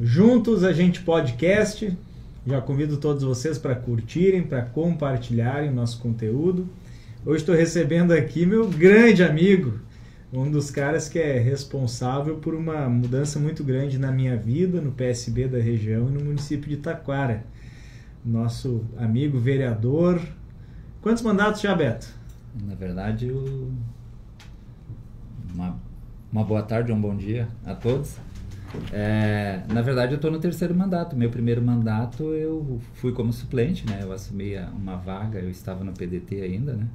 Juntos a gente podcast. Já convido todos vocês para curtirem, para compartilharem o nosso conteúdo. Hoje estou recebendo aqui meu grande amigo, um dos caras que é responsável por uma mudança muito grande na minha vida, no PSB da região e no município de Taquara. Nosso amigo vereador. Quantos mandatos já, Beto? Na verdade, uma boa tarde, um bom dia a todos. Na verdade, eu estou no terceiro mandato. Meu primeiro mandato eu fui como suplente, né? Eu assumi uma vaga, eu estava no PDT ainda, né?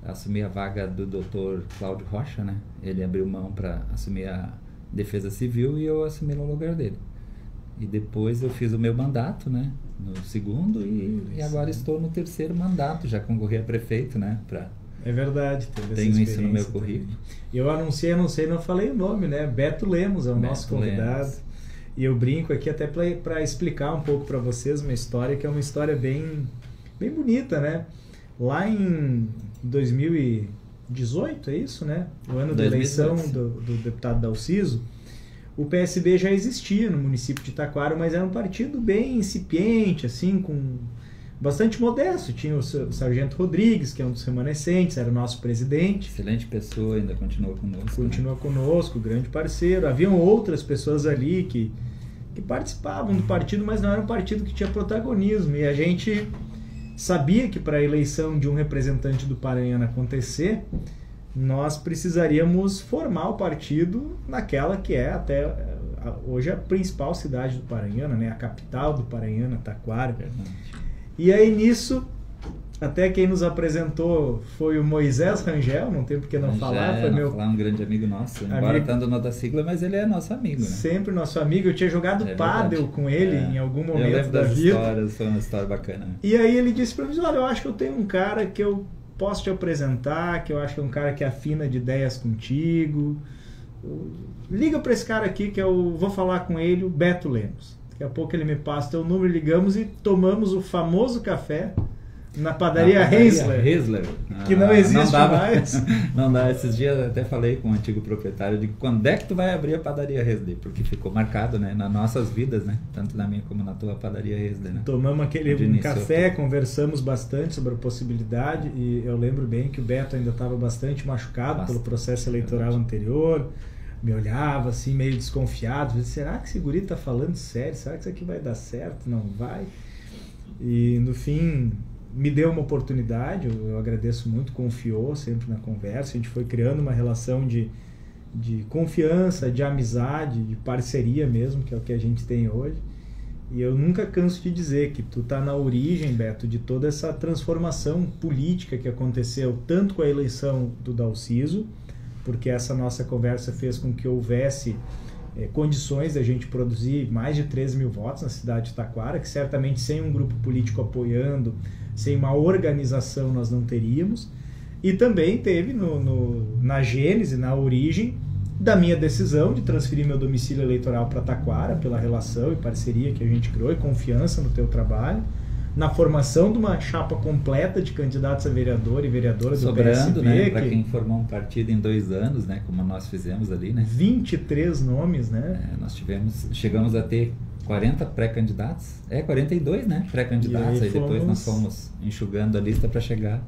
Assumi a vaga do Dr. Cláudio Rocha, né? Ele abriu mão para assumir a Defesa Civil e eu assumi no lugar dele. E depois eu fiz o meu mandato, né? No segundo e agora estou no terceiro mandato, já concorri a prefeito, né? É verdade. Tenho isso no meu currículo. Eu anunciei, não falei o nome, né? Beto Lemos é o nosso convidado. Lemos. E eu brinco aqui até para explicar um pouco para vocês uma história que é uma história bem bonita, né? Lá em 2018, é isso, né? O ano da eleição do deputado Dalciso, o PSB já existia no município de Taquara, mas era um partido bem incipiente, assim, com bastante modesto. Tinha o Sargento Rodrigues, que é um dos remanescentes, era o nosso presidente. Excelente pessoa, ainda continua conosco. Continua conosco, grande parceiro. Haviam outras pessoas ali que participavam do partido, mas não era um partido que tinha protagonismo. E a gente sabia que para a eleição de um representante do Paranhana acontecer, nós precisaríamos formar o partido naquela que é até hoje a principal cidade do Paranhana, né? A capital do Paranhana, Taquara. E aí nisso, até quem nos apresentou foi o Moisés Rangel, não tem por que não falar. Foi um grande amigo nosso, embora estando na outra sigla, mas ele é nosso amigo, né? Sempre nosso amigo. Eu tinha jogado pádel com ele em algum momento da vida. Histórias, foi uma história bacana. E aí ele disse para mim, olha, eu acho que eu tenho um cara que eu posso te apresentar, que eu acho que é um cara que afina de ideias contigo. Liga para esse cara aqui que eu vou falar com ele, o Beto Lemos. Daqui a pouco ele me passa o teu número, ligamos e tomamos o famoso café na padaria Hensler, que não existe mais. Não dá. Esses dias eu até falei com o antigo proprietário de quando é que tu vai abrir a padaria Hensler, porque ficou marcado, né, nas nossas vidas, né, tanto na minha como na tua padaria Hensler, né? Tomamos um café, conversamos bastante sobre a possibilidade e eu lembro bem que o Beto ainda estava bastante machucado pelo processo eleitoral anterior. Me olhava assim meio desconfiado, disse, será que esse guri está falando sério? Será que isso aqui vai dar certo? Não vai? E no fim me deu uma oportunidade, eu agradeço muito, confiou sempre na conversa, a gente foi criando uma relação de confiança, de amizade, de parceria mesmo, que é o que a gente tem hoje. E eu nunca canso de dizer que tu tá na origem, Beto, de toda essa transformação política que aconteceu, tanto com a eleição do Dalciso, porque essa nossa conversa fez com que houvesse condições da gente produzir mais de 13 mil votos na cidade de Taquara, que certamente sem um grupo político apoiando, sem uma organização nós não teríamos. E também teve na gênese, na origem da minha decisão de transferir meu domicílio eleitoral para Taquara, pela relação e parceria que a gente criou e confiança no teu trabalho, na formação de uma chapa completa de candidatos a vereador e vereadora do PSB. Né? Para quem formou um partido em 2 anos, né? Como nós fizemos ali, né? 23 nomes, né? Nós chegamos a ter 40 pré-candidatos. 42, né? Pré-candidatos. Aí depois nós fomos enxugando a lista para chegar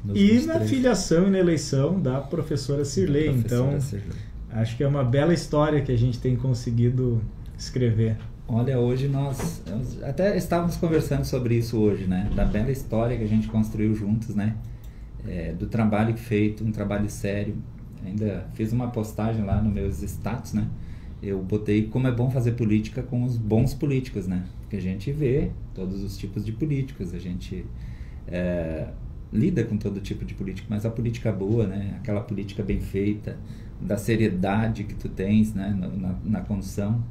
nos 23. Na filiação e na eleição da professora Cirlei. Então, acho que é uma bela história que a gente tem conseguido escrever. Olha, hoje nós até estávamos conversando sobre isso hoje, né? Da bela história que a gente construiu juntos, né? Do trabalho feito, um trabalho sério. Ainda fiz uma postagem lá nos meus status, né? Eu botei como é bom fazer política com os bons políticos, né? Porque a gente vê todos os tipos de políticos, a gente lida com todo tipo de político, mas a política boa, né? Aquela política bem feita, da seriedade que tu tens, né? Na condução.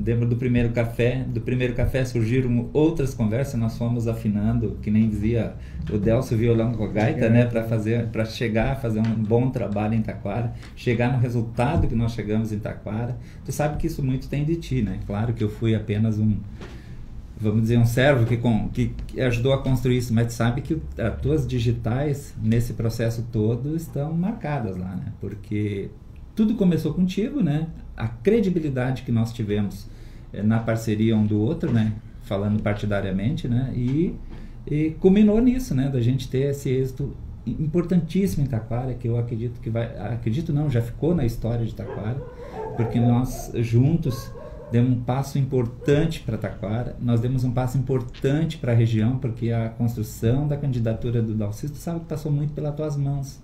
Lembro do primeiro café surgiram outras conversas, nós fomos afinando, que nem dizia o Delcio violão com a gaita, né, para chegar a fazer um bom trabalho em Taquara, chegar no resultado que nós chegamos em Taquara. Tu sabe que isso muito tem de ti, né? Claro que eu fui apenas vamos dizer, um servo que ajudou a construir isso, mas tu sabe que as tuas digitais nesse processo todo estão marcadas lá, né? Porque tudo começou contigo, né? A credibilidade que nós tivemos na parceria um do outro, né? Falando partidariamente, né? E culminou nisso, né? Da gente ter esse êxito importantíssimo em Taquara, que eu acredito que acredito não, já ficou na história de Taquara, porque nós juntos demos um passo importante para Taquara, nós demos um passo importante para a região, porque a construção da candidatura do Dalciso, tu sabe que passou muito pelas tuas mãos,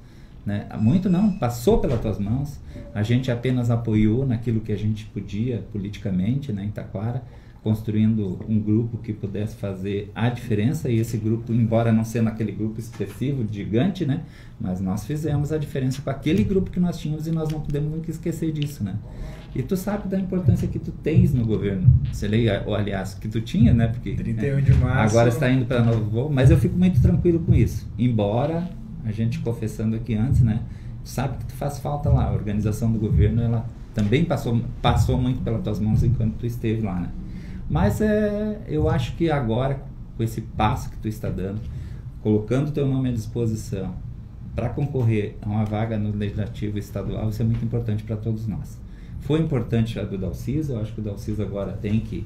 né? Muito não, passou pelas tuas mãos, a gente apenas apoiou naquilo que a gente podia politicamente, né, em Taquara, construindo um grupo que pudesse fazer a diferença, e esse grupo, embora não sendo aquele grupo expressivo, gigante, né, mas nós fizemos a diferença com aquele grupo que nós tínhamos, e nós não podemos nunca esquecer disso, né. E tu sabe da importância que tu tens no governo, ou aliás, que tu tinha, né, porque 31 de março, agora está indo para Novo Voo, mas eu fico muito tranquilo com isso, embora a gente confessando aqui antes, né, tu sabe que tu faz falta lá, a organização do governo, ela também passou muito pelas tuas mãos enquanto tu esteve lá, né. Mas eu acho que agora, com esse passo que tu está dando, colocando o teu nome à disposição para concorrer a uma vaga no Legislativo Estadual, isso é muito importante para todos nós. Foi importante a do Dalciso, eu acho que o Dalciso agora tem que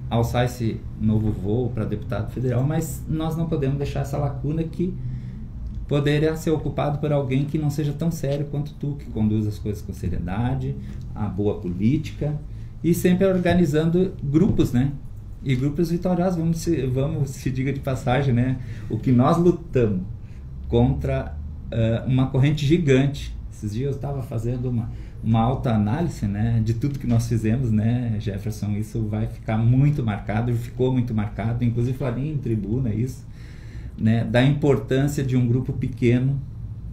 alçar esse novo voo para deputado federal, mas nós não podemos deixar essa lacuna que poderia ser ocupado por alguém que não seja tão sério quanto tu, que conduz as coisas com seriedade, a boa política, e sempre organizando grupos, né? E grupos vitoriosos, vamos se diga de passagem, né? O que nós lutamos contra uma corrente gigante. Esses dias eu estava fazendo uma autoanálise, né? De tudo que nós fizemos, né, Jefferson? Isso vai ficar muito marcado, ficou muito marcado, inclusive falei em tribuna isso, né? Da importância de um grupo pequeno,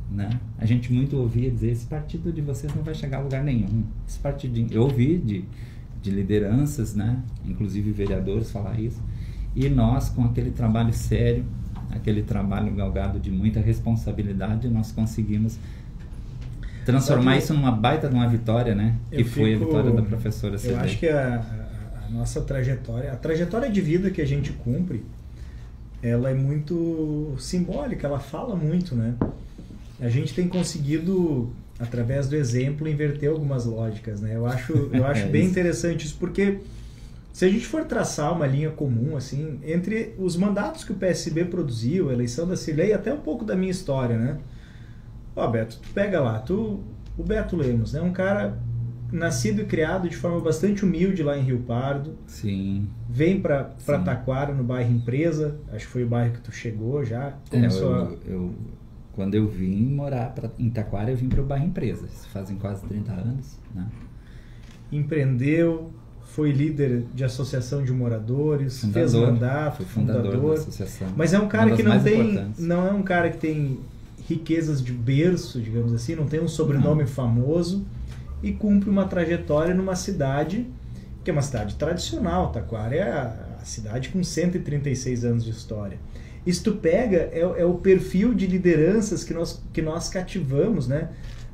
né? A gente muito ouvia dizer, esse partido de vocês não vai chegar a lugar nenhum. Esse partidinho, eu ouvi de lideranças, né, inclusive vereadores falar isso, e nós com aquele trabalho sério, aquele trabalho galgado de muita responsabilidade, nós conseguimos transformar isso numa baita de uma vitória, né, que foi a vitória da professora Cirlei. Eu acho que a nossa trajetória, a trajetória de vida que a gente cumpre, ela é muito simbólica, ela fala muito, né, a gente tem conseguido, através do exemplo, inverter algumas lógicas, né? Eu acho bem interessante isso, porque se a gente for traçar uma linha comum, assim, entre os mandatos que o PSB produziu, a eleição da Cirlei, até um pouco da minha história, né? Ó, Beto, tu pega lá, o Beto Lemos, né? Um cara nascido e criado de forma bastante humilde lá em Rio Pardo. Sim. Vem para Taquara, no bairro Empresa, acho que foi o bairro que tu chegou já. Quando eu vim morar em Taquara, eu vim para o bairro Empresa. Isso fazem quase 30 anos, né? Empreendeu, foi líder de associação de moradores, fez mandato, foi fundador da associação. Mas é um cara que não é um cara que tem riquezas de berço, digamos assim, não tem um sobrenome famoso e cumpre uma trajetória numa cidade que é uma cidade tradicional. Taquara é a cidade com 136 anos de história. Isso tu pega, é o perfil de lideranças que nós cativamos, né?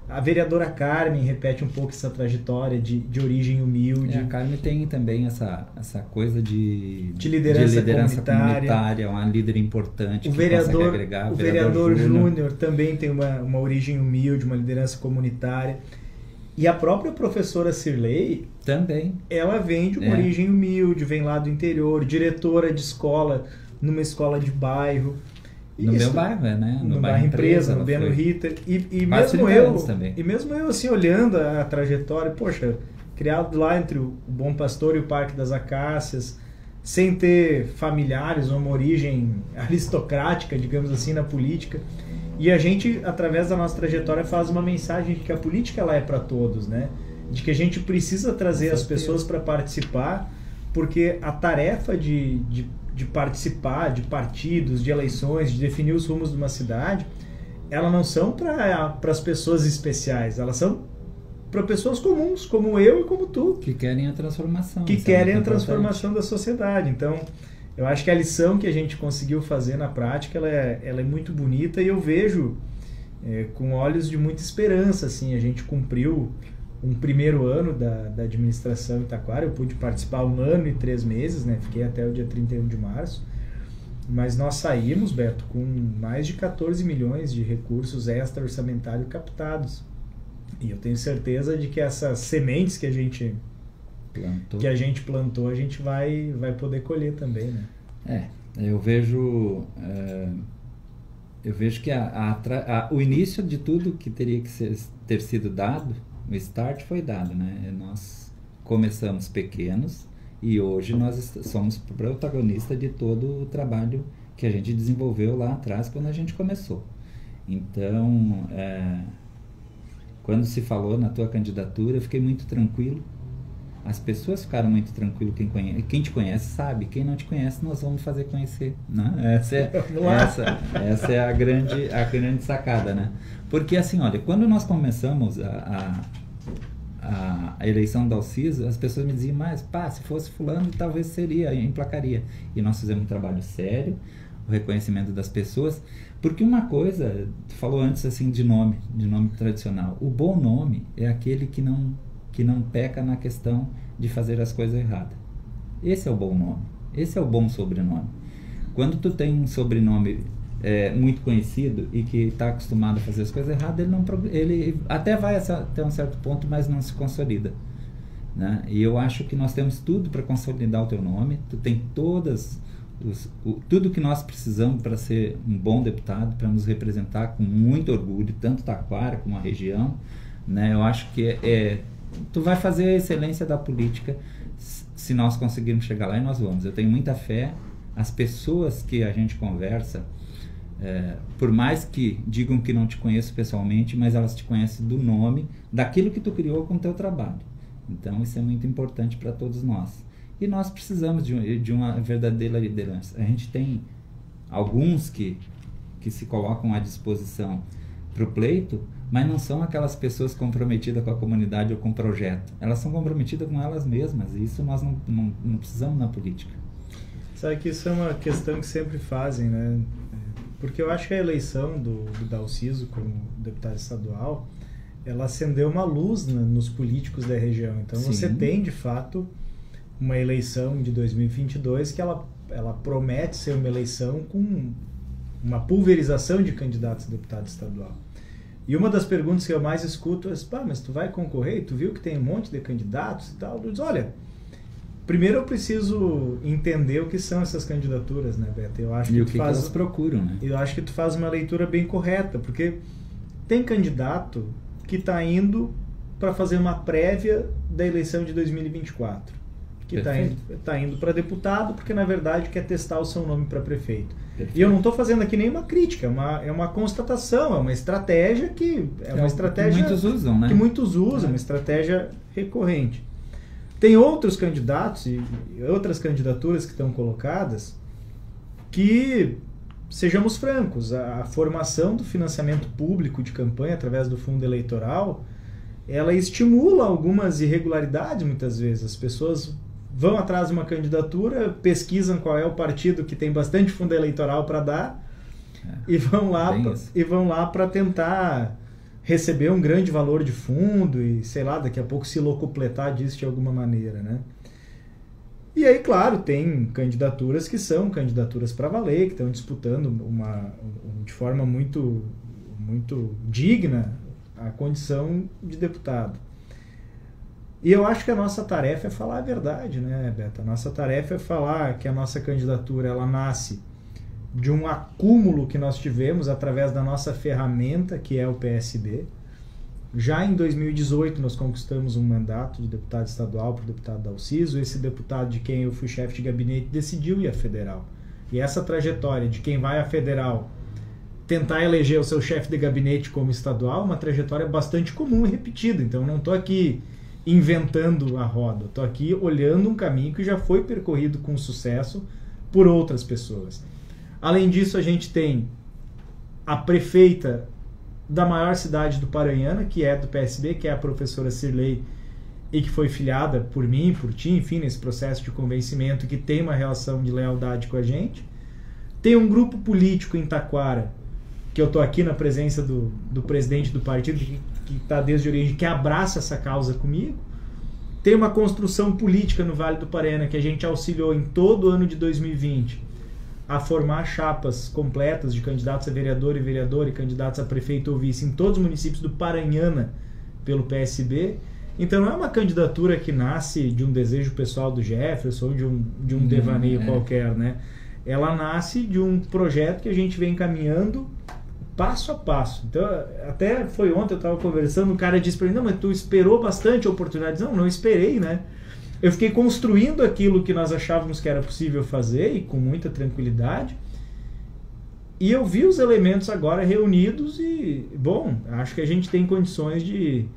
A vereadora Carmen repete um pouco essa trajetória de origem humilde. A Carmen tem também essa coisa de liderança comunitária, uma líder importante. O vereador Júnior também tem uma origem humilde, uma liderança comunitária. E a própria professora Cirlei também. Ela vem de uma origem humilde, vem lá do interior, diretora de escola, numa escola de bairro. No meu bairro, né? No bairro Empresa, no Beno Ritter. E mesmo eu, assim, olhando a trajetória, poxa, criado lá entre o Bom Pastor e o Parque das Acácias, sem ter familiares ou uma origem aristocrática, digamos assim, na política. E a gente, através da nossa trajetória, faz uma mensagem de que a política ela é para todos, né? De que a gente precisa trazer as pessoas para participar, porque a tarefa de participar de partidos, de eleições, de definir os rumos de uma cidade, elas não são para as pessoas especiais, elas são para pessoas comuns, como eu e como tu. Que querem a transformação. Que querem a transformação da sociedade. Então, eu acho que a lição que a gente conseguiu fazer na prática, ela é muito bonita, e eu vejo com olhos de muita esperança. Assim, a gente cumpriu um primeiro ano da administração em Taquara. Eu pude participar 1 ano e 3 meses, né? Fiquei até o dia 31 de março. Mas nós saímos, Beto, com mais de 14 milhões de recursos extra-orçamentários captados. E eu tenho certeza de que essas sementes que a gente que a gente plantou, a gente vai poder colher também, né? Eu vejo que o início de tudo que teria que ter sido dado, o start foi dado, né? Nós começamos pequenos e hoje nós somos protagonistas de todo o trabalho que a gente desenvolveu lá atrás quando a gente começou. Então, quando se falou na tua candidatura, eu fiquei muito tranquilo. As pessoas ficaram muito tranquilas. Quem te conhece sabe. Quem não te conhece, nós vamos fazer conhecer, né? Essa é a grande sacada, né? Porque assim, olha, quando nós começamos a eleição da Alciso, as pessoas me diziam, mas se fosse fulano, talvez emplacaria. E nós fizemos um trabalho sério, o reconhecimento das pessoas, porque uma coisa, tu falou antes assim de nome tradicional, o bom nome é aquele que não peca na questão de fazer as coisas erradas. Esse é o bom nome, esse é o bom sobrenome. Quando tu tem um sobrenome muito conhecido e que está acostumado a fazer as coisas erradas, ele até vai até um certo ponto, mas não se consolida, né? E eu acho que nós temos tudo para consolidar o teu nome. Tu tem tudo que nós precisamos para ser um bom deputado, para nos representar com muito orgulho, tanto Taquara como a região, né? Eu acho que tu vai fazer a excelência da política se nós conseguirmos chegar lá, e nós vamos. Eu tenho muita fé. As pessoas que a gente conversa, por mais que digam que não te conheço pessoalmente, mas elas te conhecem do nome, daquilo que tu criou com o teu trabalho. Então isso é muito importante para todos nós. E nós precisamos de uma verdadeira liderança. A gente tem alguns que se colocam à disposição para o pleito, mas não são aquelas pessoas comprometidas com a comunidade ou com o projeto. Elas são comprometidas com elas mesmas, e isso nós não precisamos na política. Sabe que isso é uma questão que sempre fazem, né? Porque eu acho que a eleição do Dalciso como deputado estadual, ela acendeu uma luz nos políticos da região. Então Sim. Você tem, de fato, uma eleição de 2022 que ela promete ser uma eleição com uma pulverização de candidatos a deputado estadual. E uma das perguntas que eu mais escuto é: mas tu vai concorrer? Tu viu que tem um monte de candidatos e tal? Eu digo, olha, primeiro eu preciso entender o que são essas candidaturas, né, Beto? Eu acho que elas procuram, né? Eu acho que tu faz uma leitura bem correta, porque tem candidato que está indo para fazer uma prévia da eleição de 2024, que está indo para deputado, porque na verdade quer testar o seu nome para prefeito. Perfeito. E eu não estou fazendo aqui nenhuma crítica, é uma constatação, é uma estratégia que muitos usam, né? Que muitos usam, uma estratégia recorrente. Tem outros candidatos e outras candidaturas que estão colocadas que, sejamos francos, a formação do financiamento público de campanha através do fundo eleitoral, ela estimula algumas irregularidades muitas vezes. As pessoas vão atrás de uma candidatura, pesquisam qual é o partido que tem bastante fundo eleitoral para dar e vão lá para tentar receber um grande valor de fundo e, sei lá, daqui a pouco se locupletar disso de alguma maneira, né? E aí, claro, tem candidaturas que são candidaturas para valer, que estão disputando de forma muito, muito digna a condição de deputado. E eu acho que a nossa tarefa é falar a verdade, né, Beto? A nossa tarefa é falar que a nossa candidatura ela nasce de um acúmulo que nós tivemos através da nossa ferramenta, que é o PSB. Já em 2018 nós conquistamos um mandato de deputado estadual para o deputado Dalciso. Esse deputado de quem eu fui chefe de gabinete decidiu ir à federal. E essa trajetória de quem vai à federal tentar eleger o seu chefe de gabinete como estadual, uma trajetória bastante comum e repetida. Então eu não estou aqui inventando a roda, estou aqui olhando um caminho que já foi percorrido com sucesso por outras pessoas. Além disso, a gente tem a prefeita da maior cidade do Paranhana, que é do PSB, que é a professora Cirlei, e que foi filiada por mim, por ti, enfim, nesse processo de convencimento, que tem uma relação de lealdade com a gente. Tem um grupo político em Taquara, que eu estou aqui na presença do presidente do partido, que está desde a origem, que abraça essa causa comigo. Tem uma construção política no Vale do Paranhana, que a gente auxiliou em todo o ano de 2020, a formar chapas completas de candidatos a vereador e candidatos a prefeito ou vice em todos os municípios do Paranhana pelo PSB. Então não é uma candidatura que nasce de um desejo pessoal do Jefferson ou de um devaneio qualquer, né? Ela nasce de um projeto que a gente vem caminhando passo a passo. Então, até foi ontem, eu estava conversando, um cara disse para mim, não, mas tu esperou bastante oportunidades. Não esperei, né? Eu fiquei construindo aquilo que nós achávamos que era possível fazer e com muita tranquilidade. E eu vi os elementos agora reunidos e, bom, acho que a gente tem condições de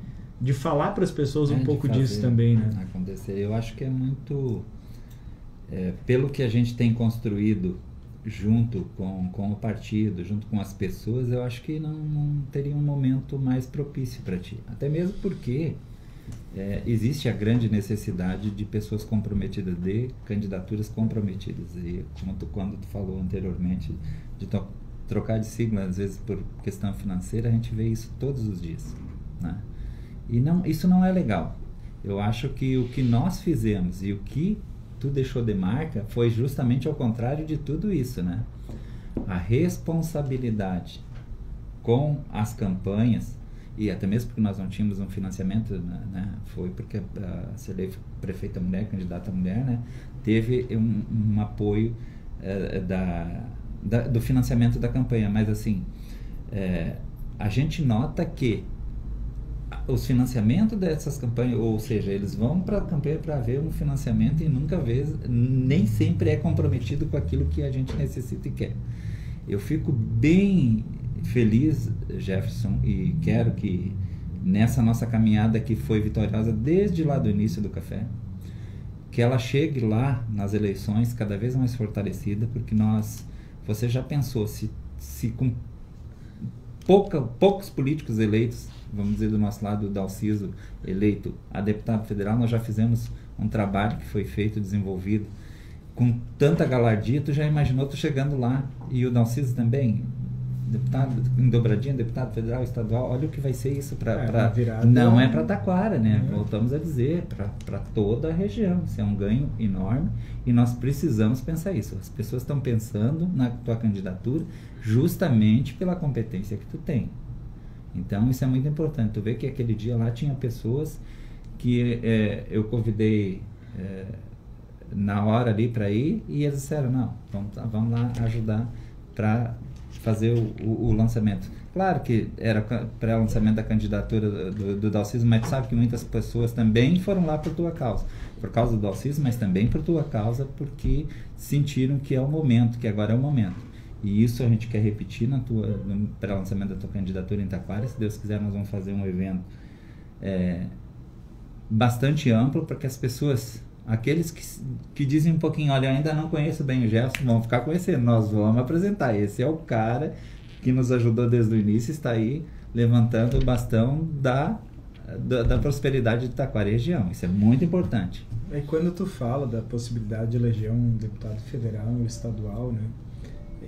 falar para as pessoas um pouco disso também, né? Acontecer. Eu acho que é muito... pelo que a gente tem construído junto com o partido, junto com as pessoas, eu acho que não teria um momento mais propício para ti. Até mesmo porque existe a grande necessidade de pessoas comprometidas, de candidaturas comprometidas. E quando tu falou anteriormente de trocar de sigla, às vezes por questão financeira, a gente vê isso todos os dias, né? E isso não é legal. Eu acho que o que nós fizemos e o que tu deixou de marca foi justamente ao contrário de tudo isso, né? A responsabilidade com as campanhas, e até mesmo porque nós não tínhamos um financiamento, né? Foi porque a Celei prefeita mulher, candidata mulher, né? Teve um apoio do financiamento da campanha, mas assim, a gente nota que os financiamentos dessas campanhas, ou seja, eles vão para a campanha para ver um financiamento e nem sempre é comprometido com aquilo que a gente necessita e quer. Eu fico bem feliz, Jefferson, e quero que nessa nossa caminhada que foi vitoriosa desde lá do início do café, que ela chegue lá nas eleições cada vez mais fortalecida, porque você já pensou se com poucos políticos eleitos, vamos dizer do nosso lado, o Dalciso eleito a deputado federal, nós já fizemos um trabalho que foi feito, desenvolvido, com tanta galardia. Tu já imaginou tu chegando lá, e o Dalciso também, deputado em dobradinha, deputado federal, estadual, olha o que vai ser isso não é para Taquara, né? Voltamos a dizer, para toda a região. Isso é um ganho enorme e nós precisamos pensar isso. As pessoas estão pensando na tua candidatura justamente pela competência que tu tem. Então isso é muito importante. Tu vê que aquele dia lá tinha pessoas que eu convidei na hora ali para ir, e eles disseram, não, vamos lá ajudar para fazer o lançamento. Claro que era pré-lançamento da candidatura do Dalciso, mas tu sabe que muitas pessoas também foram lá por tua causa. Por causa do Dalciso, mas também por tua causa, porque sentiram que é o momento, que agora é o momento. E isso a gente quer repetir no pré-lançamento da tua candidatura em Taquara. Se Deus quiser, nós vamos fazer um evento bastante amplo para que as pessoas, aqueles que dizem um pouquinho, olha, eu ainda não conheço bem o Jefferson, vão ficar conhecendo, nós vamos apresentar. Esse é o cara que nos ajudou desde o início, está aí levantando o bastão da prosperidade de Taquara e região. Isso é muito importante. E quando tu fala da possibilidade de eleger um deputado federal ou estadual, né?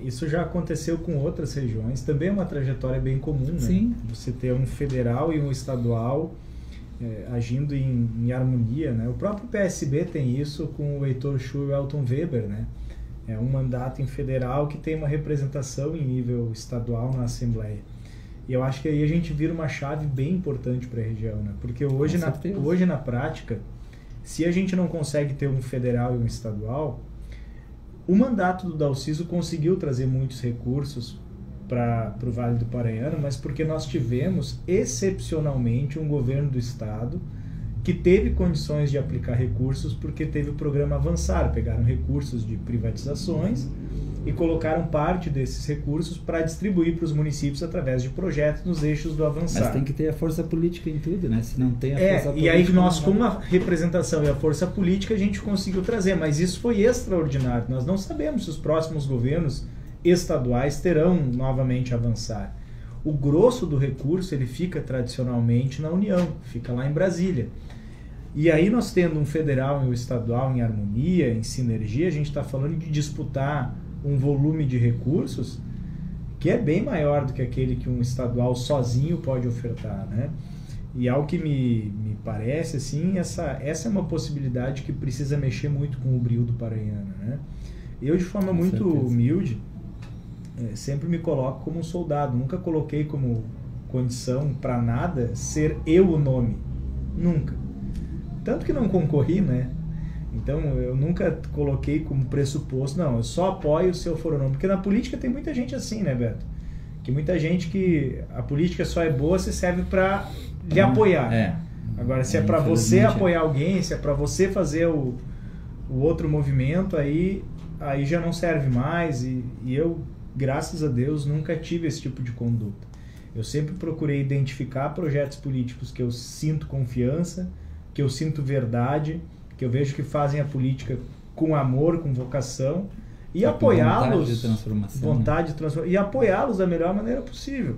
Isso já aconteceu com outras regiões, também é uma trajetória bem comum, né? Sim. Você ter um federal e um estadual agindo em harmonia, né? O próprio PSB tem isso com o Heitor Schur e o Elton Weber, né? É um mandato em federal que tem uma representação em nível estadual na Assembleia. E eu acho que aí a gente vira uma chave bem importante para a região, né? Porque hoje na prática, se a gente não consegue ter um federal e um estadual, o mandato do Dalciso conseguiu trazer muitos recursos para o Vale do Paranhana, mas porque nós tivemos excepcionalmente um governo do estado que teve condições de aplicar recursos, porque teve o programa Avançar. Pegaram recursos de privatizações e colocaram parte desses recursos para distribuir para os municípios através de projetos nos eixos do Avançar. Mas tem que ter a força política em tudo, né? Se não tem a força política... E aí nós, com a representação e a força política, a gente conseguiu trazer, mas isso foi extraordinário. Nós não sabemos se os próximos governos estaduais terão novamente Avançar. O grosso do recurso, ele fica tradicionalmente na União, fica lá em Brasília. E aí nós tendo um federal e um estadual em harmonia, em sinergia, a gente está falando de disputar um volume de recursos que é bem maior do que aquele que um estadual sozinho pode ofertar, né? E ao que me parece, assim, essa é uma possibilidade que precisa mexer muito com o brio do Paranhana, né? Eu, de forma muito humilde, sempre me coloco como um soldado, nunca coloquei como condição para nada ser eu o nome, nunca. Tanto que não concorri, né? Então, eu nunca coloquei como pressuposto, não, eu só apoio se eu for ou não. Porque na política tem muita gente assim, né, Beto? Que muita gente que a política só é boa se serve para lhe apoiar. Agora, se é para você apoiar alguém, se é para você fazer o outro movimento, aí já não serve mais. E eu, graças a Deus, nunca tive esse tipo de conduta. Eu sempre procurei identificar projetos políticos que eu sinto confiança, que eu sinto verdade, que eu vejo que fazem a política com amor, com vocação, e apoiá-los, vontade de transformação, e apoiá-los da melhor maneira possível.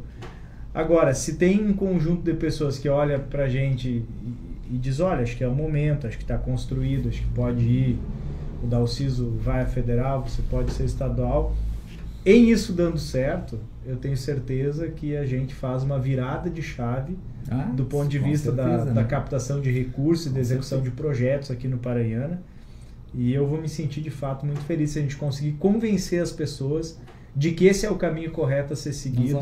Agora, se tem um conjunto de pessoas que olha pra gente e diz, olha, acho que é o momento, acho que está construído, acho que pode ir, o Dalciso vai a federal, você pode ser estadual, em isso dando certo, eu tenho certeza que a gente faz uma virada de chave do ponto de vista da captação de recursos e da execução de projetos aqui no Paraiana. E eu vou me sentir de fato muito feliz se a gente conseguir convencer as pessoas de que esse é o caminho correto a ser seguido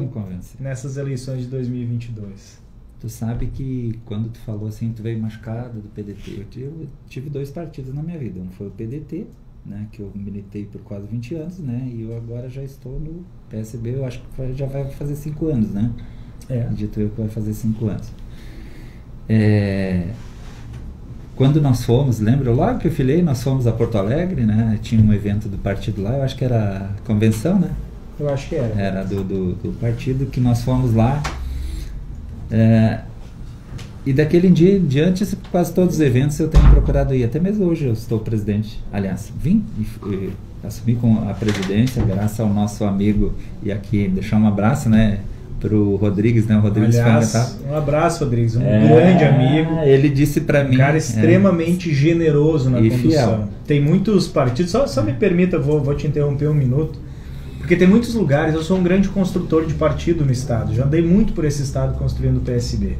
nessas eleições de 2022. Tu sabe que quando tu falou assim, tu veio machucado do PDT, eu tive 2 partidos na minha vida. Um foi o PDT, né, que eu militei por quase 20 anos, né, e eu agora já estou no PSB, eu acho que já vai fazer 5 anos, né? Dito eu que vai fazer 5 anos. Quando nós fomos, lembra? Logo que eu filhei, nós fomos a Porto Alegre, né? Tinha um evento do partido lá, eu acho que era a convenção, né? Eu acho que era. Era do partido que nós fomos lá. E daquele dia em diante, quase todos os eventos eu tenho procurado ir. Até mesmo hoje eu estou presidente. Aliás, vim e assumi com a presidência, graças ao nosso amigo, e aqui deixar um abraço, né? Pro Rodrigues, né? O Rodrigues. Aliás, um abraço, Rodrigues, grande amigo. Ele disse para mim... Um cara extremamente generoso na condução. Fiel. Tem muitos partidos, só me permita, vou te interromper um minuto, porque tem muitos lugares, eu sou um grande construtor de partido no estado, já andei muito por esse estado construindo o PSB.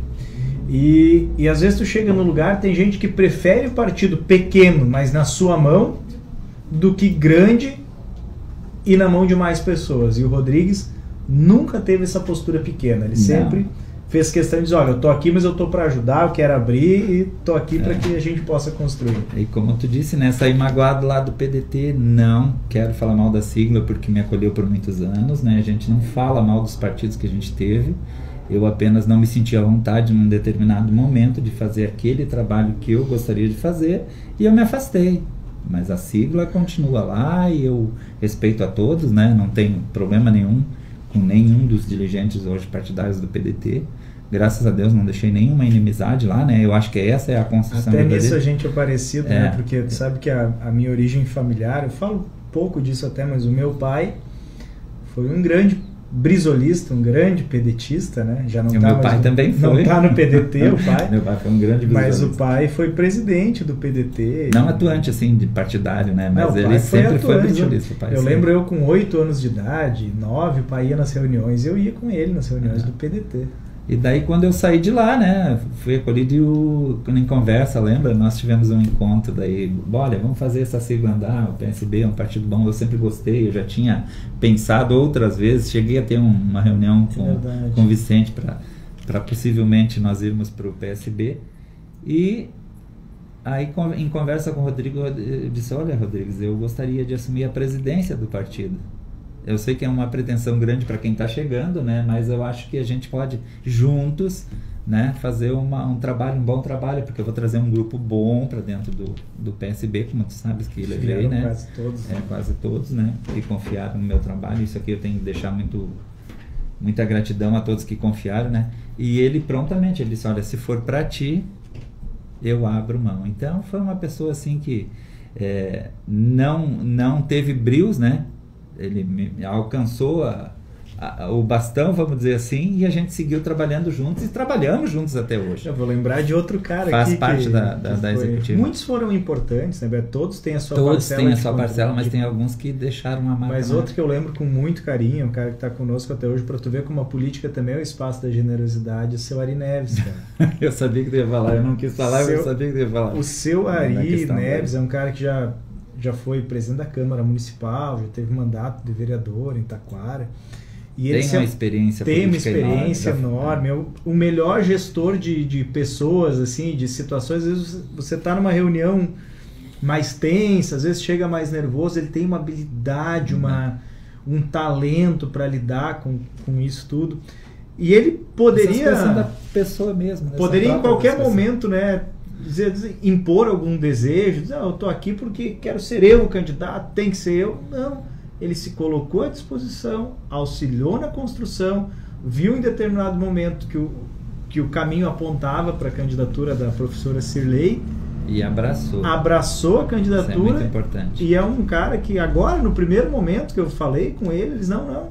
E às vezes tu chega no lugar, tem gente que prefere o partido pequeno, mas na sua mão, do que grande e na mão de mais pessoas. E o Rodrigues nunca teve essa postura pequena, ele sempre fez questão de dizer, olha, eu tô aqui, mas eu tô para ajudar, eu quero abrir e tô aqui para que a gente possa construir. E como tu disse, né, saí magoado lá do PDT, não quero falar mal da sigla porque me acolheu por muitos anos, né, a gente não fala mal dos partidos que a gente teve, eu apenas não me senti à vontade num determinado momento de fazer aquele trabalho que eu gostaria de fazer e eu me afastei. Mas a sigla continua lá e eu respeito a todos, né, não tenho problema nenhum com nenhum dos dirigentes hoje partidários do PDT. Graças a Deus não deixei nenhuma inimizade lá, né? Eu acho que essa é a construção. Até nisso a gente é parecido, né? Porque tu sabe que a minha origem familiar, eu falo pouco disso até, mas o meu pai foi um grande brisolista, um grande pedetista, né? Já não tá, meu pai também foi. Não está no PDT, o pai. Meu pai foi um grande brisolista. Mas o pai foi presidente do PDT. Não atuante, assim, de partidário, né? Mas não, ele sempre foi atuante. brisolista. O pai lembro eu com 8 anos de idade, 9, o pai ia nas reuniões, eu ia com ele nas reuniões do PDT. E daí quando eu saí de lá, né, fui acolhido em conversa, lembra? Nós tivemos um encontro daí, olha, vamos fazer essa sigla andar, o PSB é um partido bom, eu sempre gostei, eu já tinha pensado outras vezes, cheguei a ter uma reunião com o Vicente para possivelmente nós irmos para o PSB, e aí em conversa com o Rodrigo, eu disse, olha Rodrigues, eu gostaria de assumir a presidência do partido. Eu sei que é uma pretensão grande para quem está chegando, né? Mas eu acho que a gente pode, juntos, né, fazer um bom trabalho, porque eu vou trazer um grupo bom para dentro do PSB, como tu sabes que levei, né? Quase todos. Quase todos, né? Que confiaram no meu trabalho. Isso aqui eu tenho que deixar muita gratidão a todos que confiaram, né? E ele prontamente, ele disse, olha, se for para ti, eu abro mão. Então, foi uma pessoa assim que não teve brios, né? Ele me alcançou o bastão, vamos dizer assim, e a gente seguiu trabalhando juntos e trabalhamos juntos até hoje. Eu vou lembrar de outro cara Faz aqui parte da executiva. Muitos foram importantes, né? Todos têm a sua parcela. Todos têm a sua parcela, mas tem alguns que deixaram uma marca. Mas outro que eu lembro com muito carinho, um cara que está conosco até hoje, para tu ver como a política também é o espaço da generosidade, o seu Ari Neves, cara. Eu sabia que tu ia falar, eu não quis falar, eu sabia que tu ia falar. O seu Ari Neves é um cara que já foi presidente da Câmara Municipal, já teve mandato de vereador em Taquara. E tem uma experiência tem uma experiência enorme. O melhor gestor de pessoas, assim, de situações. Às vezes você está numa reunião mais tensa, às vezes chega mais nervoso, ele tem uma habilidade, um talento para lidar com isso tudo. E ele poderia... Essa da pessoa mesmo. Né? Poderia em qualquer momento, né, impor algum desejo, dizer, eu estou aqui porque quero ser eu o candidato, tem que ser eu. Não. Ele se colocou à disposição, auxiliou na construção, viu em determinado momento que o caminho apontava para a candidatura da professora Cirlei. E abraçou. Abraçou a candidatura. Isso é muito importante. E é um cara que agora, no primeiro momento que eu falei com ele, eles não,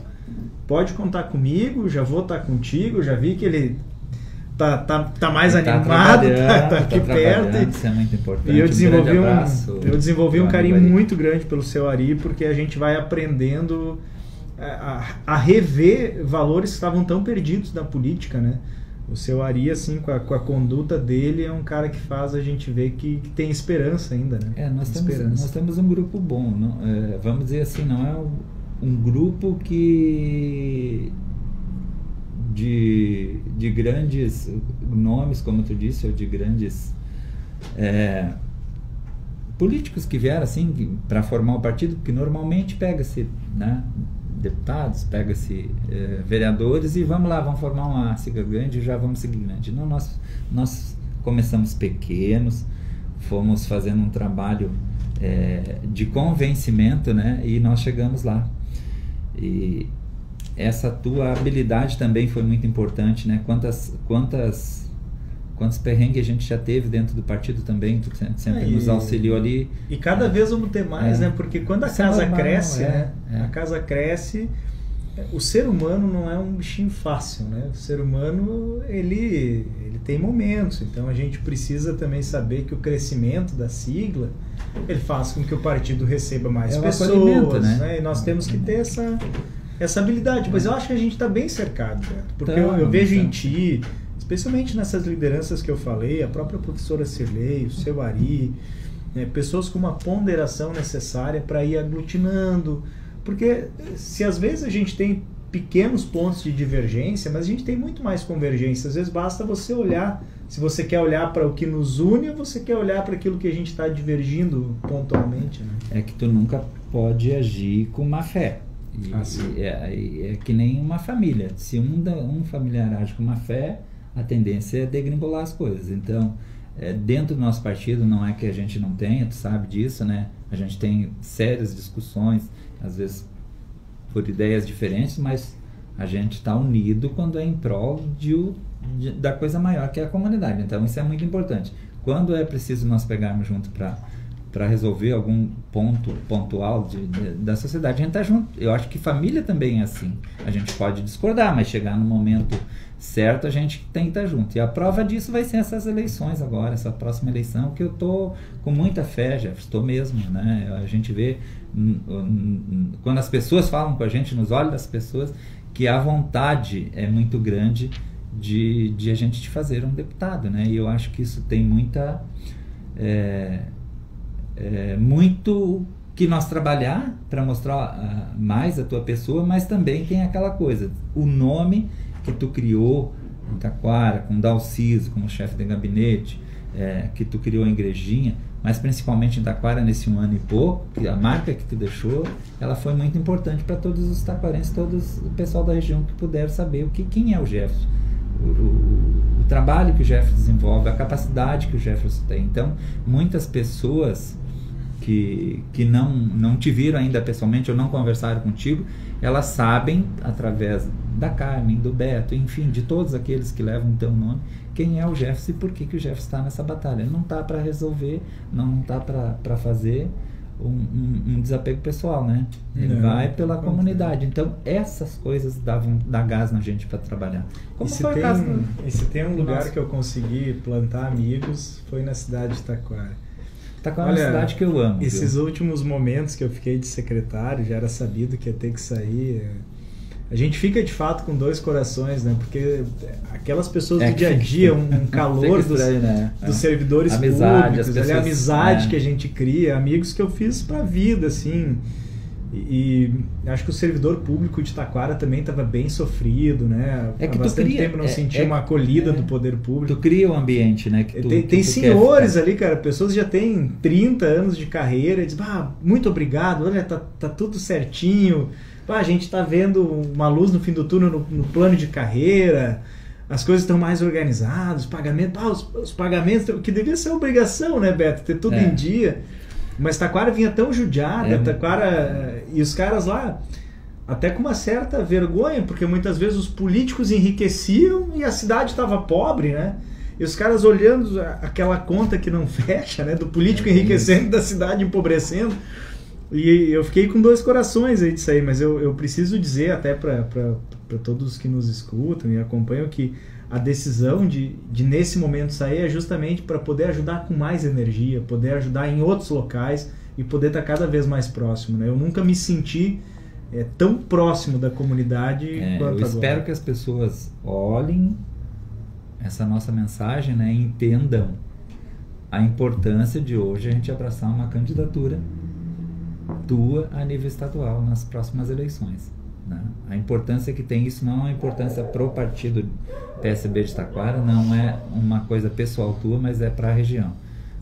pode contar comigo, já vou estar contigo, já vi que ele tá mais animado, tá aqui perto. Isso é muito importante. E eu desenvolvi um carinho muito grande pelo seu Ari, porque a gente vai aprendendo a rever valores que estavam tão perdidos na política, né? O seu Ari, assim, com a conduta dele, é um cara que faz a gente ver que tem esperança ainda, né? Nós temos um grupo bom, não, vamos dizer assim, não é um grupo que... De grandes nomes, como tu disse, ou de grandes políticos que vieram assim para formar o partido, porque normalmente pega-se, né, deputados, pega-se vereadores e vamos formar uma sigla grande e já vamos seguir grande. Não, nós começamos pequenos, fomos fazendo um trabalho de convencimento, né, e nós chegamos lá. E essa tua habilidade também foi muito importante, né? Quantos perrengues a gente já teve dentro do partido também, tu sempre nos auxiliou ali. E cada vez vamos ter mais, né? Porque quando a casa cresce, a casa cresce, o ser humano não é um bichinho fácil, né? O ser humano, ele tem momentos, então a gente precisa também saber que o crescimento da sigla, ele faz com que o partido receba mais pessoas, né? E nós temos que ter essa habilidade, mas eu acho que a gente está bem cercado, Beto, porque eu vejo em ti, especialmente nessas lideranças que eu falei, a própria professora Cirlei, o seu Ari, né, pessoas com uma ponderação necessária para ir aglutinando, porque se às vezes a gente tem pequenos pontos de divergência, mas a gente tem muito mais convergência, às vezes basta você olhar, se você quer olhar para o que nos une ou você quer olhar para aquilo que a gente está divergindo pontualmente, né? É que tu nunca pode agir com má fé. É que nem uma família. Se um familiar age com má fé, a tendência é degringolar as coisas. Então, dentro do nosso partido, não é que a gente não tenha, tu sabe disso, né? A gente tem sérias discussões, às vezes por ideias diferentes, mas a gente está unido quando é em prol da coisa maior, que é a comunidade. Então, isso é muito importante. Quando é preciso nós pegarmos junto para resolver algum ponto pontual da sociedade, a gente está junto. Eu acho que família também é assim. A gente pode discordar, mas chegar no momento certo, a gente tem que estar junto. E a prova disso vai ser essas eleições agora, essa próxima eleição, que eu estou com muita fé, Jefferson, estou mesmo, né? A gente vê, quando as pessoas falam com a gente, nos olhos das pessoas, que a vontade é muito grande de a gente fazer um deputado, né? E eu acho que isso tem muita... muito que nós trabalhar para mostrar mais a tua pessoa, mas também tem aquela coisa, o nome que tu criou em Taquara, com Dalciso como chefe de gabinete, que tu criou em Igrejinha, mas principalmente em Taquara nesse 1 ano e pouco, que a marca que tu deixou, ela foi muito importante para todos os taquarenses, todos o pessoal da região que puderam saber quem é o Jefferson, o trabalho que o Jefferson desenvolve, a capacidade que o Jefferson tem. Então, muitas pessoas que não te viram ainda pessoalmente ou não conversaram contigo, elas sabem, através da Carmen, do Beto, enfim, de todos aqueles que levam o teu nome, quem é o Jefferson e por que o Jefferson está nessa batalha. Ele não está para resolver, não está para fazer um desapego pessoal, né? Ele vai pela comunidade. Então, essas coisas dá gás na gente para trabalhar. Como foi o caso e se tem um lugar que eu consegui plantar amigos, foi na cidade de Taquara. Taquara é uma cidade que eu amo. Esses últimos momentos que eu fiquei de secretário, já era sabido que ia ter que sair. A gente fica de fato com dois corações, né? Porque aquelas pessoas do dia a dia, um calor dos servidores públicos, a amizade que a gente cria, amigos que eu fiz pra vida, assim. E acho que o servidor público de Taquara também estava bem sofrido, né? É que há bastante tempo não sentia uma acolhida do poder público. Tu cria o ambiente, né? Que tem senhores ali, cara, pessoas que já têm 30 anos de carreira, e dizem, muito obrigado, olha, tá tudo certinho, a gente tá vendo uma luz no fim do túnel no plano de carreira, as coisas estão mais organizadas, os pagamentos, que devia ser obrigação, né, Beto? Ter tudo em dia. Mas Taquara vinha tão judiada, Taquara, e os caras lá, até com uma certa vergonha, porque muitas vezes os políticos enriqueciam e a cidade estava pobre, né? E os caras olhando aquela conta que não fecha, né? Do político enriquecendo e da cidade empobrecendo. E eu fiquei com dois corações aí disso aí, mas eu preciso dizer até para todos que nos escutam e acompanham que a decisão de nesse momento sair é justamente para poder ajudar com mais energia, poder ajudar em outros locais e poder estar cada vez mais próximo, né? Eu nunca me senti tão próximo da comunidade quanto agora. Eu espero que as pessoas olhem essa nossa mensagem, né, e entendam a importância de hoje a gente abraçar uma candidatura tua a nível estadual nas próximas eleições. A importância que tem isso não é uma importância pro partido PSB de Taquara, não é uma coisa pessoal tua, mas é para a região.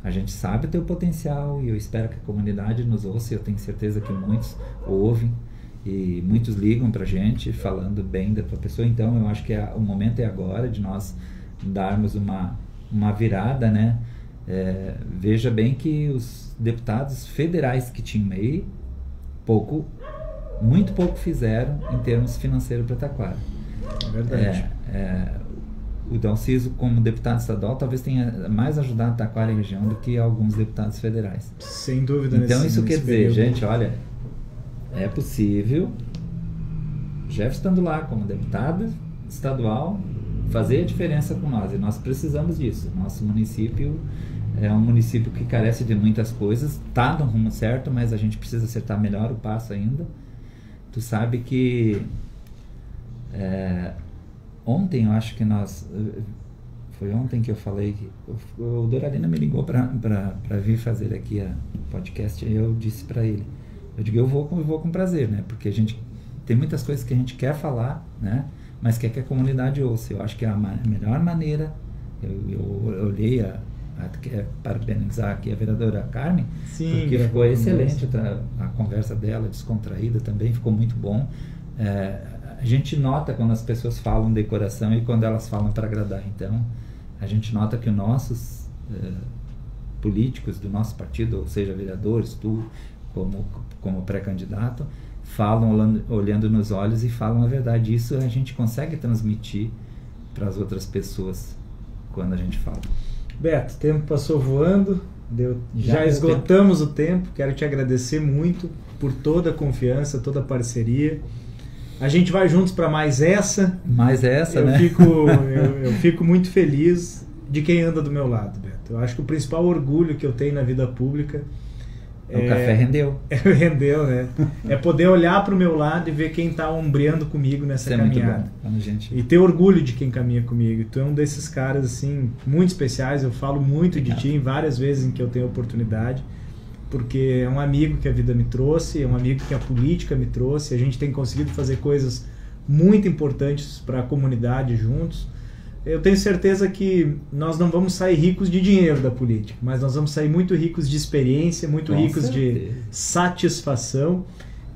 A gente sabe o teu potencial e eu espero que a comunidade nos ouça, eu tenho certeza que muitos ouvem e muitos ligam pra gente falando bem da tua pessoa, então eu acho que o momento é agora de nós darmos uma virada, né? Veja bem que os deputados federais que tinham aí, muito pouco fizeram em termos financeiros para Taquara. É verdade. O Dalciso, como deputado estadual, talvez tenha mais ajudado Taquara e região do que alguns deputados federais. Sem dúvida. Então isso quer dizer, gente, olha, é possível, Jeff estando lá como deputado estadual, fazer a diferença com nós, e nós precisamos disso. Nosso município é um município que carece de muitas coisas, está no rumo certo, mas a gente precisa acertar melhor o passo ainda. Tu sabe que ontem, eu acho que foi ontem que eu falei que o Doralina me ligou para vir fazer aqui a podcast, e eu disse para ele, eu digo, eu vou com prazer, né? Porque a gente tem muitas coisas que a gente quer falar, né? Mas quer que a comunidade ouça. Eu acho que a melhor maneira, eu olhei parabenizar aqui a vereadora Carmen, sim, porque ficou excelente a conversa dela, descontraída também, ficou muito bom. A gente nota quando as pessoas falam de coração e quando elas falam para agradar. Então, a gente nota que os nossos políticos do nosso partido, ou seja, vereadores, tu como pré-candidato, falam olhando nos olhos e falam a verdade. Isso a gente consegue transmitir para as outras pessoas quando a gente fala. Beto, o tempo passou voando, já esgotamos o tempo. Quero te agradecer muito por toda a confiança, toda a parceria. A gente vai juntos para mais essa, né? Eu fico muito feliz de quem anda do meu lado, Beto. Eu acho que o principal orgulho que eu tenho na vida pública o café rendeu. Rendeu, né? É poder olhar para o meu lado e ver quem está ombreando comigo nessa caminhada. Muito bom. E ter orgulho de quem caminha comigo. Tu é um desses caras, assim, muito especiais. Eu falo muito de ti em várias vezes em que eu tenho oportunidade, porque é um amigo que a vida me trouxe, é um amigo que a política me trouxe. A gente tem conseguido fazer coisas muito importantes para a comunidade juntos. Eu tenho certeza que nós não vamos sair ricos de dinheiro da política, mas nós vamos sair muito ricos de experiência, muito ricos de satisfação.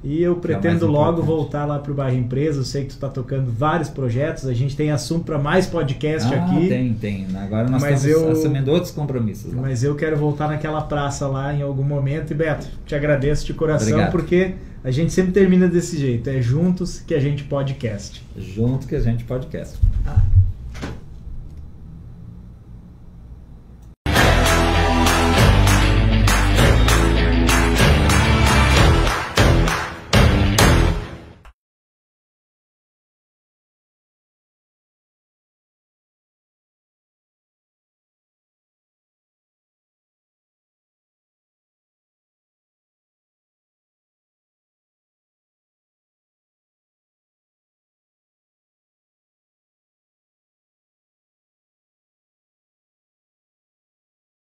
E eu pretendo logo voltar lá para o Bairro Empresa. Eu sei que tu está tocando vários projetos, a gente tem assunto para mais podcast aqui. Tem. Agora nós estamos assumindo outros compromissos lá. Mas eu quero voltar naquela praça lá em algum momento. E Beto, te agradeço de coração. Obrigado. Porque a gente sempre termina desse jeito. É juntos que a gente podcast. Juntos que a gente podcast.